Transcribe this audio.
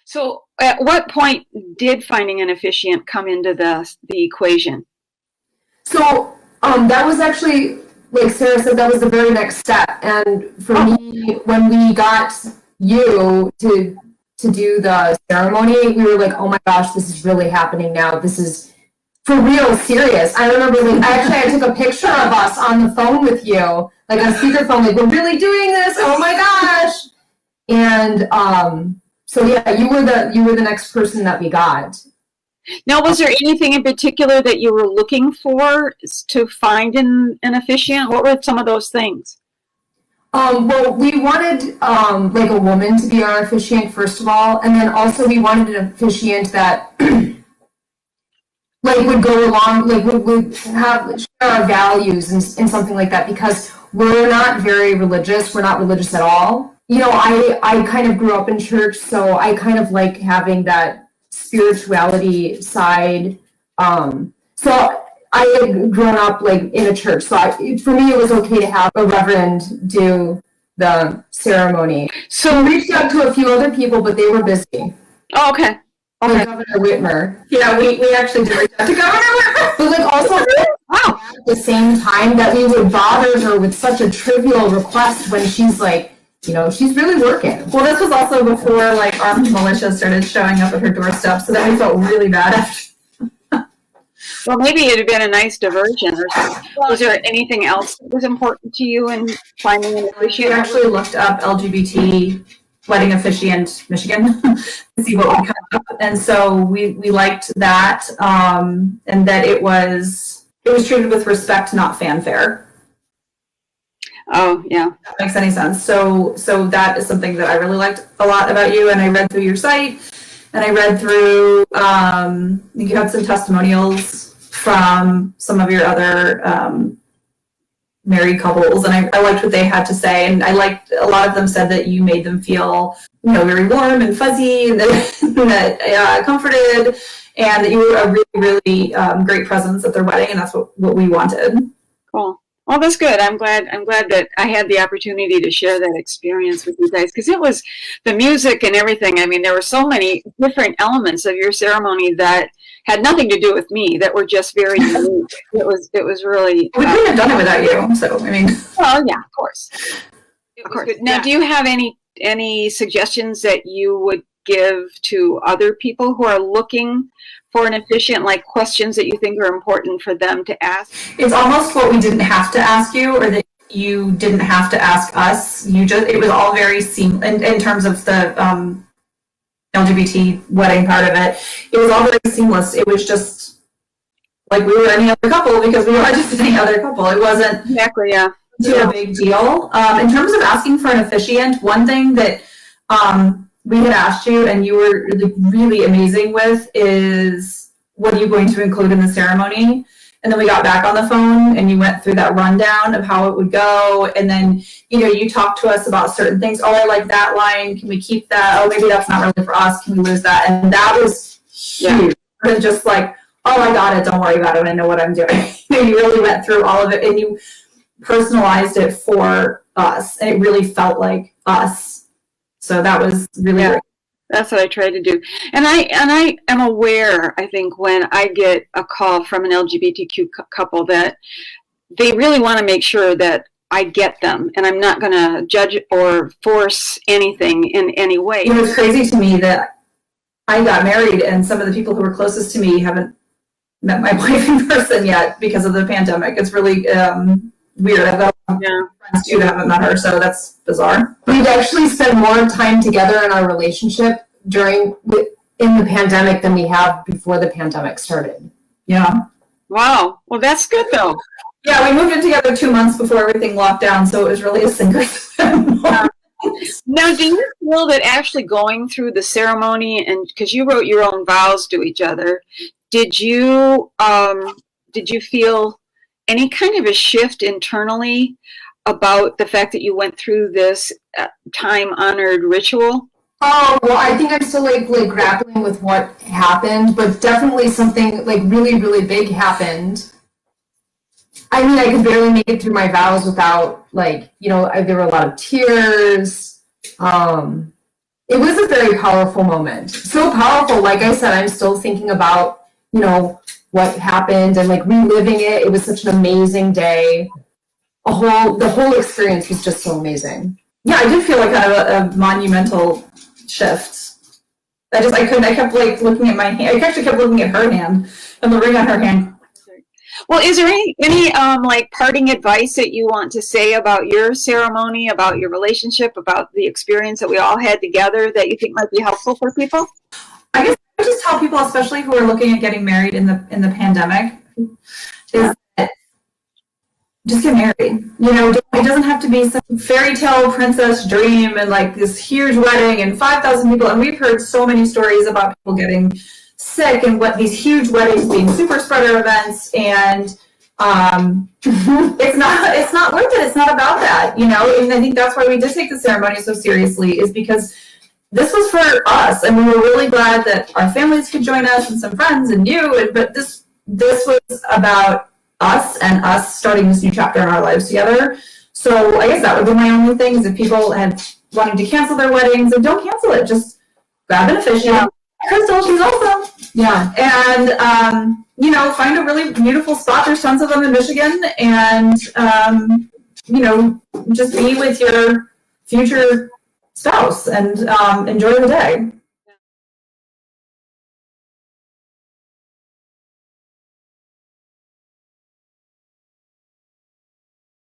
So at what point did finding an officiant come into the equation? So that was actually, like Sarah said, that was the very next step. And for me, when we got you to do the ceremony, we were like, oh my gosh, this is really happening now. This is for real serious. I remember, like, I took a picture of us on the phone with you, like on speakerphone, like, we're really doing this. Oh my gosh. And so yeah, you were the next person that we got. Now, was there anything in particular that you were looking for to find an officiant? What were some of those things? Well, we wanted like a woman to be our officiant, first of all, and then also we wanted an officiant that like would go along, like would have share our values and something like that, because we're not very religious. We're not religious at all. You know, I kind of grew up in church, so I kind of like having that spirituality side. So I had grown up like in a church, so for me it was okay to have a reverend do the ceremony. So we reached out to a few other people, but they were busy. Oh, okay. Okay. Like Governor Whitmer. Yeah, we actually did reach out to Governor Whitmer. But like also wow, at the same time that we would bother her with such a trivial request when she's like, you know, she's really working. Well, this was also before like armed militia started showing up at her doorstep, so then we felt really bad after. Well, maybe it had been a nice diversion or something. Was there anything else that was important to you in finding an officiant? She actually looked up LGBT Wedding Officiant Michigan to see what would come up, and so we liked that, and that it was treated with respect, not fanfare. Oh, yeah. That makes any sense. So that is something that I really liked a lot about you, and I read through your site, and I read through, you had some testimonials from some of your other married couples, and I liked what they had to say, and I liked, a lot of them said that you made them feel, you know, very warm and fuzzy, and that comforted, and that you were a really, really great presence at their wedding, and that's what we wanted. Cool. Well, that's good. I'm glad that I had the opportunity to share that experience with you guys, because it was the music and everything. I mean, there were so many different elements of your ceremony that had nothing to do with me, that were just very unique. It was really. We couldn't have done it without you. So I mean. Well, yeah, of course. Of course. Now, yeah. Do you have any suggestions that you would give to other people who are looking for an officiant, like questions that you think are important for them to ask? It's almost what we didn't have to ask you, or that you didn't have to ask us. It was all very seamless in terms of the LGBT wedding part of it. It was all very seamless. It was just like we were any other couple, because we are just any other couple. It wasn't exactly, yeah, a big deal. In terms of asking for an officiant, one thing that we had asked you and you were really amazing with is, what are you going to include in the ceremony? And then we got back on the phone and you went through that rundown of how it would go. And then, you know, you talked to us about certain things. Oh, I like that line. Can we keep that? Oh, maybe that's not really for us. Can we lose that? And that was huge. It was just like, oh, I got it. Don't worry about it. I know what I'm doing. You really went through all of it and you personalized it for us. And it really felt like us. So that was really great. That's what I try to do. And I am aware, I think, when I get a call from an LGBTQ couple, that they really want to make sure that I get them, and I'm not going to judge or force anything in any way. It was crazy to me that I got married and some of the people who were closest to me haven't met my wife in person yet because of the pandemic. It's really weird. I've got friends too that haven't met her, so that's bizarre. We've actually spent more time together in our relationship in the pandemic than we have before the pandemic started. Yeah. Wow. Well, that's good though. Yeah, we moved in together 2 months before everything locked down, so it was really a sink or swim. Now, do you feel that actually going through the ceremony, and because you wrote your own vows to each other, did you feel any kind of a shift internally about the fact that you went through this time-honored ritual? Oh, well, I think I'm still like grappling with what happened, but definitely something like really, really big happened. I mean, I could barely make it through my vows without, like, you know, there were a lot of tears. It was a very powerful moment. So powerful, like I said, I'm still thinking about, you know, what happened and like reliving it. It was such an amazing day. The whole experience was just so amazing. Yeah, I did feel like kind of a monumental shift. I kept like looking at my hand. I actually kept looking at her hand and the ring on her hand. Well, is there any like parting advice that you want to say about your ceremony, about your relationship, about the experience that we all had together that you think might be helpful for people? I guess I would just tell people, especially who are looking at getting married in the pandemic, is that just get married. You know, it doesn't have to be some fairy tale princess dream and like this huge wedding and 5,000 people. And we've heard so many stories about people getting sick and what these huge weddings being super spreader events, and it's not worth it. It's not about that, you know. And I think that's why we did take the ceremony so seriously, is because this was for us, and we were really glad that our families could join us and some friends and you. But this was about us and us starting this new chapter in our lives together. So I guess that would be my only thing, is if people had wanting to cancel their weddings, and don't cancel it. Just grab an officiant. Yeah. Crystal, she's awesome. Yeah. And, you know, find a really beautiful spot. There's tons of them in Michigan. And, you know, just be with your future spouse and enjoy the day.